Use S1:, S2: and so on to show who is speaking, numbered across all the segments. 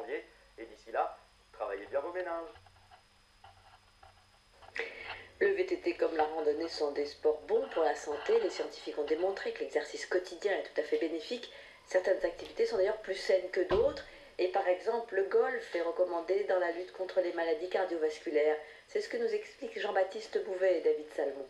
S1: janvier. Et d'ici là, travaillez bien vos méninges.
S2: Le VTT comme la randonnée sont des sports bons pour la santé. Les scientifiques ont démontré que l'exercice quotidien est tout à fait bénéfique. Certaines activités sont d'ailleurs plus saines que d'autres. Et par exemple, le golf est recommandé dans la lutte contre les maladies cardiovasculaires. C'est ce que nous expliquent Jean-Baptiste Bouvet et David Salmon.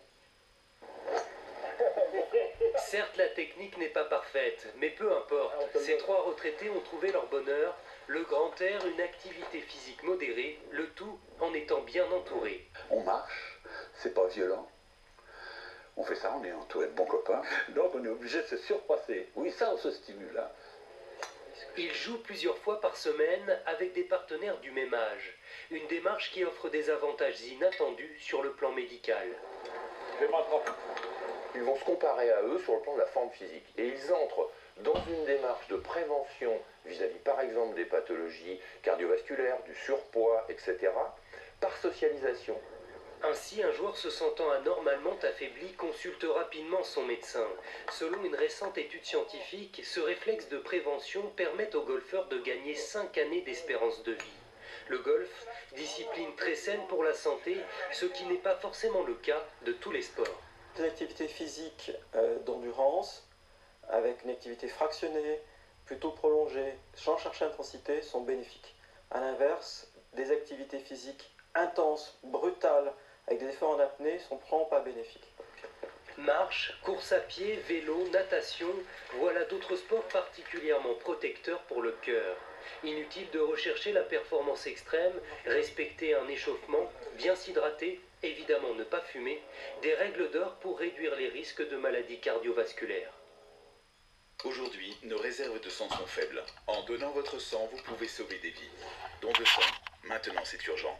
S3: Certes, la technique n'est pas parfaite, mais peu importe. Ces trois retraités ont trouvé leur bonheur, le grand air, une activité physique modérée, le tout en étant bien entouré.
S4: On marche, c'est pas violent. On fait ça, on est entouré de bons copains, donc on est obligé de se surpasser. Oui, ça, on se stimule. Hein.
S3: Ils jouent plusieurs fois par semaine avec des partenaires du même âge. Une démarche qui offre des avantages inattendus sur le plan médical.
S5: Ils vont se comparer à eux sur le plan de la forme physique. Et ils entrent dans une démarche de prévention vis-à-vis, par exemple, des pathologies cardiovasculaires, du surpoids, etc., par socialisation.
S3: Ainsi, un joueur se sentant anormalement affaibli consulte rapidement son médecin. Selon une récente étude scientifique, ce réflexe de prévention permet aux golfeurs de gagner 5 années d'espérance de vie. Le golf, discipline très saine pour la santé, ce qui n'est pas forcément le cas de tous les sports.
S6: Des activités physiques d'endurance, avec une activité fractionnée, plutôt prolongée, sans chercher intensité, sont bénéfiques. A l'inverse, des activités physiques intenses, brutales, avec des efforts en apnée, sont probablement pas bénéfiques.
S3: Marche, course à pied, vélo, natation, voilà d'autres sports particulièrement protecteurs pour le cœur. Inutile de rechercher la performance extrême, respecter un échauffement, bien s'hydrater, évidemment ne pas fumer, des règles d'or pour réduire les risques de maladies cardiovasculaires.
S7: Aujourd'hui, nos réserves de sang sont faibles. En donnant votre sang, vous pouvez sauver des vies. Don de sang, maintenant c'est urgent.